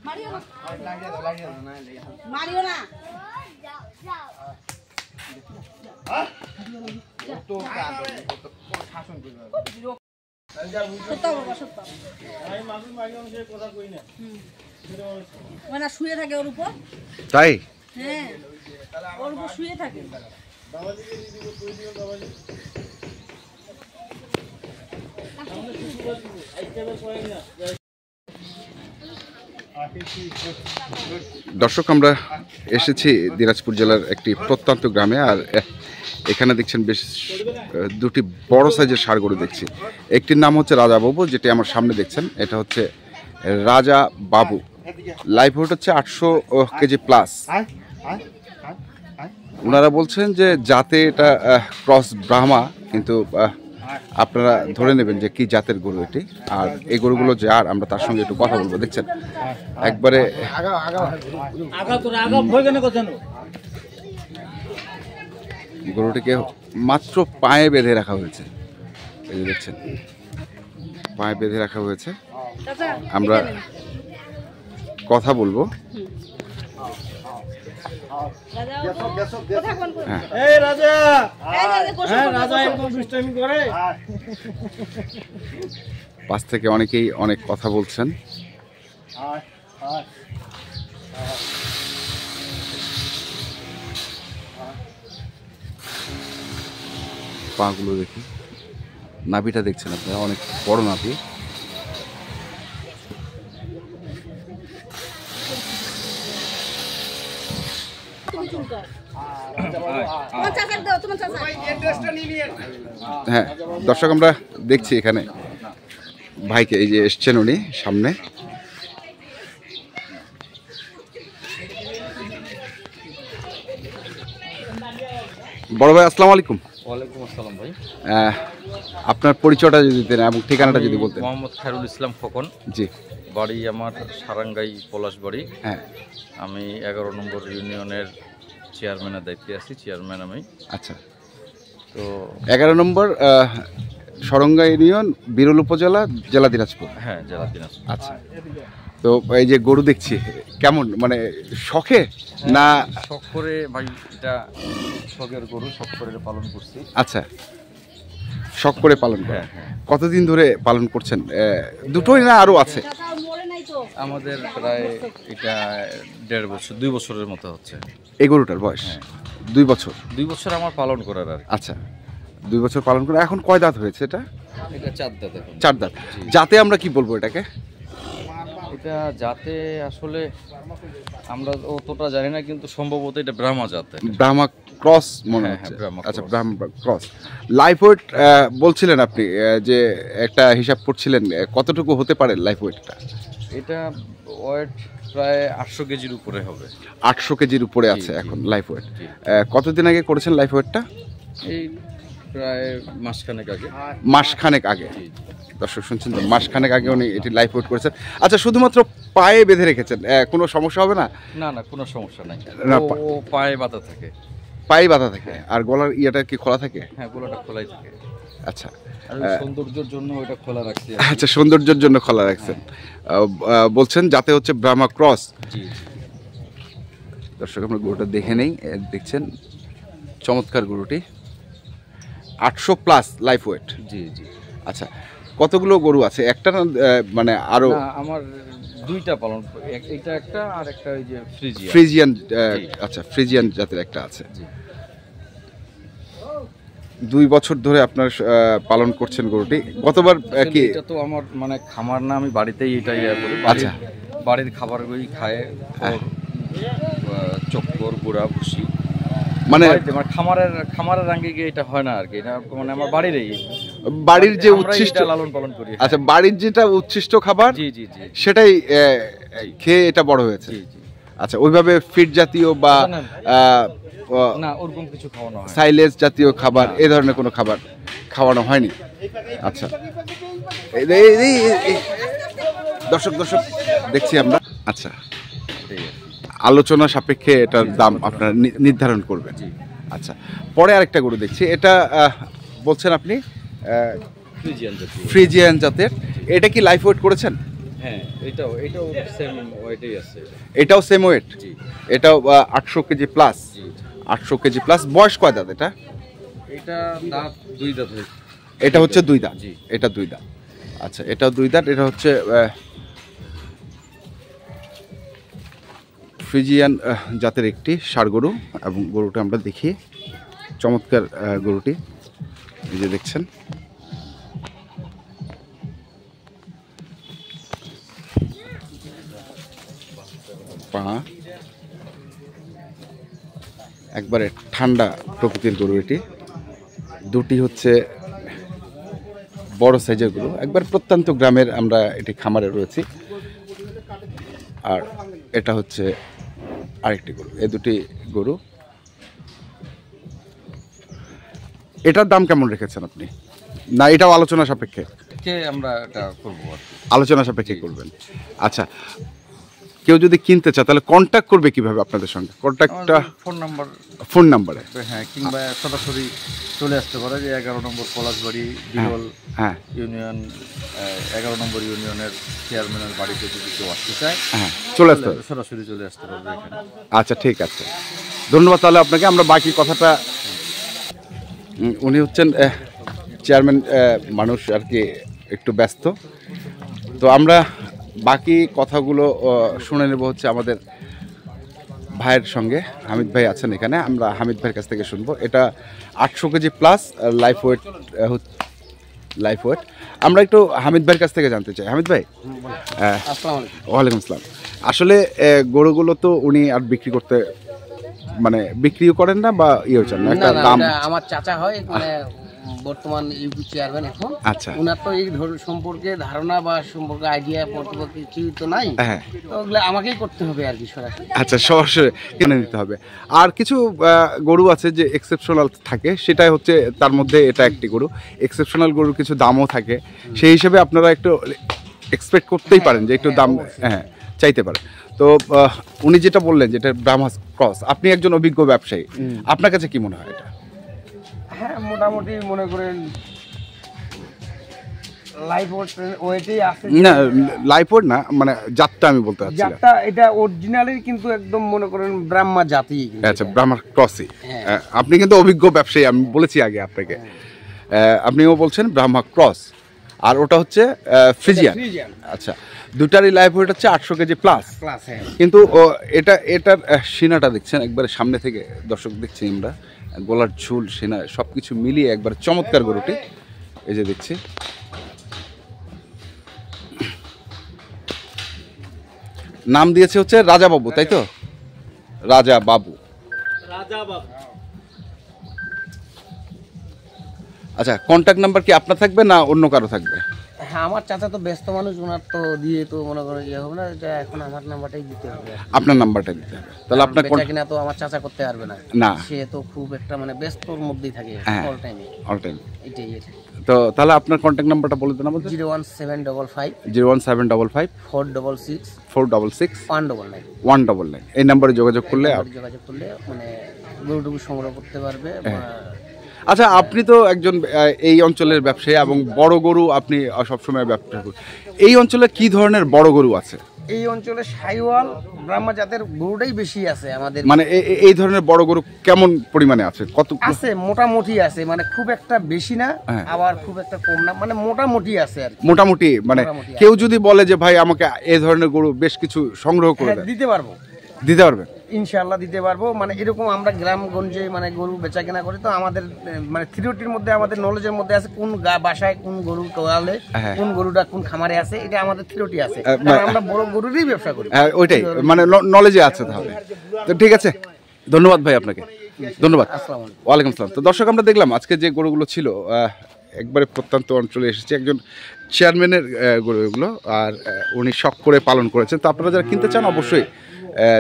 Mario না শুয়ে থাকে ওর উপর তাই হ্যাঁ ওর উপর শুয়ে থাকে দর্শক আমরা এসেছি দিনাজপুর জেলার একটি প্রত্যন্ত গ্রামে আর এখানে দেখছেন বেশ দুটি বড় সাইজের ষাঁড় গরু দেখছি একটির নাম হচ্ছে রাজা বাবু যেটি আমার সামনে দেখছেন এটা হচ্ছে রাজা বাবু লাইভ ওয়েট হচ্ছে 800 কেজি প্লাস ওনারা বলছেন যে যাতে এটা ক্রস ব্রাহ্মা কিন্তু আপনারা ধরে নেবেন যে কি জাতের গরু এটি আর এই গরুগুলো যার আমরা তার সঙ্গে একটু কথা বলবো দেখছেন একবারে গরুটিকে মাত্র পায়ে বেঁধে রাখা হয়েছে এই যে দেখছেন পায়ে বেঁধে রাখা হয়েছে আমরা কথা বলবো পাশ থেকে অনেকেই অনেক কথা বলছেন পাগুলো দেখি নাভিটা দেখছেন আপনারা অনেক বড় নাভি হ্যাঁ দর্শক আমরা দেখছি এখানে ভাইকে এই যে এসছেন উনি সামনে বড় ভাই আসসালামু আলাইকুম ওয়ালাইকুম আসসালাম ভাই আপনার পরিচয়টা যদি দিতেন এবং ঠিকানাটা যদি বলতেন মোহাম্মদ খায়রুল ইসলাম খোকন জি বাড়ি আমার সারাঙ্গাই পলাশবাড়ি হ্যাঁ আমি 11 নম্বর ইউনিয়নের চেয়ারম্যানের দায়িত্বে আছি চেয়ারম্যান আমি আচ্ছা তো 11 নম্বর সরঙ্গা ইউনিয়ন বিরল উপজেলা জেলা দিনাজপুর হ্যাঁ জেলা দিনাজপুর আচ্ছা তো এই যে গরু দেখছি কেমন মানে শখে না শখ করে ভাই এটা শখের গরু শখ করে পালন করছি আচ্ছা শখ করে পালন করে কতদিন ধরে পালন করছেন দুটোই না আরো আছে আমাদের প্রায় এটা 1.5 বছর 2 বছরের মতো হচ্ছে এই গরুটার বয়স 2 বছর 2 বছর আমার পালন করার আর আচ্ছা 2 বছর পালন করে এখন কয় দাঁত হয়েছে এটা 4 দাঁত এখন 4 দাঁত যাতে আমরা কি বলবো এটাকে এটা জাতে আসলে আমরা অতটা জানি না কিন্তু সম্ভবত এটা ব্রাহ্মা জাত ব্রাহ্মা ক্রস মনে হচ্ছে আচ্ছা ব্রাহ্মা ক্রস লাইফ ওয়েট বলছিলেন আপনি যে একটা হিসাব করছিলেন কতটুকু হতে পারে লাইফ ওয়েটটা এটা ওয়েট প্রায় 800 কেজির উপরে হবে 800 কেজির উপরে আছে এখন লাইফ ওয়েট কতদিন আগে করেছেন লাইফ ওয়েটটা এই প্রায় মাসখানেক আগে দর্শক শুনছেন তো মাসখানেক আগে উনি এটি লাইফ ওয়েট করেছেন আচ্ছা শুধুমাত্র পায়ে বেঁধে রেখেছেন কোনো সমস্যা হবে না না না কোনো সমস্যা নাই ও পায়ে বাঁধা থাকে পায়ে বাঁধা থাকে আর গলার ইয়াটা কি খোলা থাকে হ্যাঁ গলাটা খোলাই থাকে আচ্ছা সৌন্দর্যের জন্য ওটা খোলা রাখছি আচ্ছা সৌন্দর্যের জন্য খোলা রাখছেন বলছেন যাতে হচ্ছে ব্রাহ্মা ক্রস জি দর্শক আমরা গরুটা দেখে নেই দেখছেন চমৎকার গরুটি 800 প্লাস লাইফ ওয়েট জি জি আচ্ছা কতগুলো গরু আছে একটা না মানে আরো আমার দুইটা পালন এটা একটা আর একটা ওই যে ফ্রিজিয়ান আচ্ছা ফ্রিজিয়ান জাতের একটা আছে 2 বছর ধরে আপনার পালন করছেন গরুটি গতবার কি এটা তো আমার মানে খামার না আমি বাড়িতেই এটা ইয়া করি আচ্ছা বাড়ির খাবারগুলোই খায় চক্কর গুঁড়া ভুসি মানে খামারের রাঙ্গে গিয়ে এটা হয় না আর কি এটা মানে আমার বাড়ির যে উচ্ছিষ্ট লালন পালন করি আচ্ছা বাড়ির যেটা উচ্ছিষ্ট খাবার জি জি জি সেটাই খেয়ে এটা বড় হয়েছে জি জি আচ্ছা ওইভাবে ফিড জাতীয় বা না ওরকম কিছু খাওয়ানো হয় সাইলেজ জাতীয় খাবার এই ধরনের কোনো খাবার খাওয়ানো হয়নি আচ্ছা দর্শক দেখছি আমরা আচ্ছা আলোচনা সাপেক্ষে এটার দাম আপনারা নির্ধারণ করবেন আচ্ছা পরে আরেকটা গরু দেখছি এটা বলছেন আপনি ফ্রিজিয়ান জাতের এটা কি লাইফ ওয়েট করেছেন হ্যাঁ, এটাও সেম ওয়েটেই আছে। এটাও সেম ওয়েট? জি এটাও 800 কেজি প্লাস। জি। 800 কেজি প্লাস। বয়স কয় দাঁত এটা? এটা দাঁত 2 দাঁত হয়েছে। এটা হচ্ছে 2 দাঁত। জি। এটা 2 দাঁত। আচ্ছা, এটাও 2 দাঁত। এটা হচ্ছে ফ্রিজিয়ান জাতের একটি ষাঁড় গরু, এবং গরুটা আমরা দেখি। চমৎকার গরুটি, এই যে দেখছেন। পা একবারে ঠান্ডা প্রকৃতির গরু এটি। দুটি হচ্ছে বড় সাইজের গরু, একবার প্রত্যন্ত গ্রামের আমরা এটি খামারে রয়েছি। আর এটা হচ্ছে আরেকটি গরু। এই দুটি গরু। এটার দাম কেমন রেখেছেন আপনি? না এটাও আলোচনা সাপেক্ষে? আমরা এটা করবো আর কি। আলোচনা সাপেক্ষে করবেন। আচ্ছা, কেউ যদি কিনতে চায় তাহলে কন্ট্যাক্ট করবে কিভাবে আপনাদের সঙ্গে? কন্ট্যাক্টটা ফোন নাম্বারে? হ্যাঁ, কিংবা সরাসরি চলে আসতে পারে যে 11 নম্বর পলাশবাড়ি বিরল হ্যাঁ ইউনিয়ন, 11 নম্বর ইউনিয়নের চেয়ারম্যানের বাড়িতে যদি কেউ আসতে চায় হ্যাঁ, চলে আসতে হবে। সরাসরি চলে আসতে পারবে এখানে। আচ্ছা, ঠিক আছে, ধন্যবাদ তাহলে আপনাকে। আমরা বাকি কথাটা, উনি হচ্ছেন চেয়ারম্যান মানুষ আর কি, একটু ব্যস্ত, তো আমরা বাকি কথাগুলো শুনে নেব হচ্ছে আমাদের ভাইয়ের সঙ্গে। হামিদ ভাই আছেন এখানে, আমরা হামিদ ভাইয়ের কাছ থেকে শুনবো। এটা 800 কেজি প্লাস লাইফ ওয়েট। আমরা একটু হামিদ ভাইয়ের কাছ থেকে জানতে চাই। হামিদ ভাই, ওয়ালাইকুম আসসালাম। আসলে গরুগুলো তো উনি আর বিক্রি করতে, মানে বিক্রিও করেন না বা ইয়ে হচ্ছেন না, একটা দাম? আমার চাচা হয়, মানে বর্তমান ইউপি চেয়ারম্যান এখন। আচ্ছা, ওনার তো এই সম্পর্কে ধারণা বা সম্পর্কে আইডিয়া কিছুই তো নাই। হ্যাঁ, তো ওগুলো আমাকেই করতে হবে আর কি, সরাসরি। আচ্ছা, সরাসরি কিনে নিতে হবে। আর কিছু গরু আছে যে এক্সেপশনাল থাকে, সেটাই হচ্ছে তার মধ্যে এটা একটি গরু। এক্সেপশনাল গরুর কিছু দামও থাকে, সেই হিসেবে আপনারা একটু এক্সপেক্ট করতেই পারেন যে একটু দাম, হ্যাঁ, চাইতে পারেন। তো উনি যেটা বললেন যেটা ব্রাহ্মা ক্রস, আপনি একজন অভিজ্ঞ ব্যবসায়ী, আপনার কাছে কি মনে হয় এটা? হ্যাঁ, মোটামুটি মনে করেন লাইফ ওয়েটেই আছে। না, লাইফ ওয়েট না, মানে জাতটা আমি বলতে চাচ্ছি। জাতটা এটা অরিজিনালি কিন্তু একদম মনে করেন ব্রাহ্মা জাতি। আচ্ছা, ব্রাহ্মা ক্রসই। আপনি কিন্তু অভিজ্ঞ ব্যবসায়ী, আমি বলেছি আগে আপনাকে। আপনিও বলছেন ব্রাহ্মা ক্রস, আর ওটা হচ্ছে ফ্রিজিয়ান। আচ্ছা, দুটারই লাইফ ওয়েট হচ্ছে 800 কেজি প্লাস। কিন্তু এটার সিনাটা দেখছেন একবারে সামনে থেকে, দর্শক দেখছি আমরা, গলার ঝুল, সিনা সবকিছু মিলিয়ে একবার চমৎকার গরুটি। এই যে দেখছি, নাম দিয়েছে হচ্ছে রাজা বাবু, তাই তো? রাজা বাবু। আচ্ছা, কন্ট্যাক্ট নাম্বার কি আপনার থাকবে না অন্য কারো থাকবে? হ্যাঁ, আমার চাচা তো ব্যস্ত মানুষ, ওনার তো দিয়ে তো মনে করেন ইয়ে হবে না, এটা এখন আমার নাম্বারটাই দিতে হবে। আপনার নাম্বারটা দিতে হবে, তাহলে আপনার বেচা কিনা তো আমার চাচা করতে পারবে না, না, সে তো খুব একটা মানে ব্যস্তর মধ্যেই থাকে অল টাইমে। এটাই তো তাহলে আপনার কন্ট্যাক্ট নাম্বারটা বলে দেন আমাদের। 01755 01755 466 466 199। 199। এই নাম্বারে যোগাযোগ করলে মানে গরুটুকু সংগ্রহ করতে পারবে। আচ্ছা, আপনি তো একজন এই অঞ্চলের ব্যবসায়ী এবং বড় গরু আপনি সবসময় ব্যবসা করেন। এই অঞ্চলে কি ধরনের বড় গরু আছে? এই অঞ্চলে সাইওয়াল ব্রাহ্মা জাতের গরুটাই বেশি আছে আমাদের। মানে এই ধরনের বড় গরু কেমন পরিমাণে আছে? কত আছে? মোটামুটি আছে, মানে খুব একটা বেশি না, আবার খুব একটা কম না, মানে মোটামুটি আছে আর কি। মোটামুটি মানে কেউ যদি বলে যে ভাই আমাকে এই ধরনের গরু বেশ কিছু সংগ্রহ করে দেন, দিতে পারবো। দিতে পারবেন? ইনশাআল্লাহ দিতে পারবো। মানে এরকম আমরা গ্রামগঞ্জে মানে গরু বেচা কেনা করি, তো আমাদের মানে থিওরিটির মধ্যে, আমাদের নলেজের মধ্যে আছে কোন বাসায় কোন গরু কোয়ালে, কোন গরুটা কোন খামারে আছে, এটা আমাদের থিওরিটি আছে। আমরা বড় গরুরই ব্যবসা করি। ওইটাই মানে নলেজে আছে তাহলে। তো ঠিক আছে, ধন্যবাদ ভাই আপনাকে, ধন্যবাদ। ওয়ালাইকুম আসসালাম। তো দর্শক, আমরা দেখলাম আজকে যে গরুগুলো ছিল একবারে প্রত্যন্ত অঞ্চলে এসেছে, একজন চেয়ারম্যানের গরু এগুলো, আর উনি শখ করে পালন করেছেন। তো আপনারা যারা কিনতে চান অবশ্যই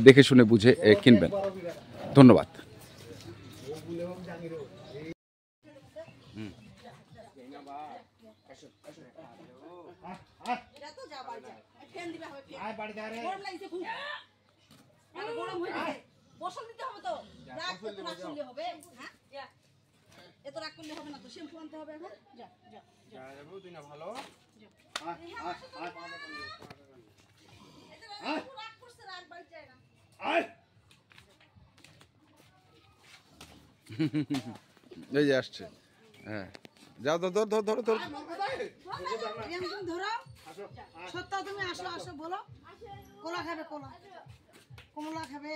দেখে শুনে বুঝে কিনবেন। ধন্যবাদ। এত রাগ করলে হবে না তো, শ্যাম্পু আনতে হবে এখন। যা যা যা, ভালো। এই যে আসছে, হ্যাঁ যাও, ধর ধর ধর ধর ধর। তুমি ধরো সত্য, তুমি আসো আসো বলো। কলা খাবে, কলা কমলা খাবে,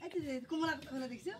এই তো কমলা দেখছো।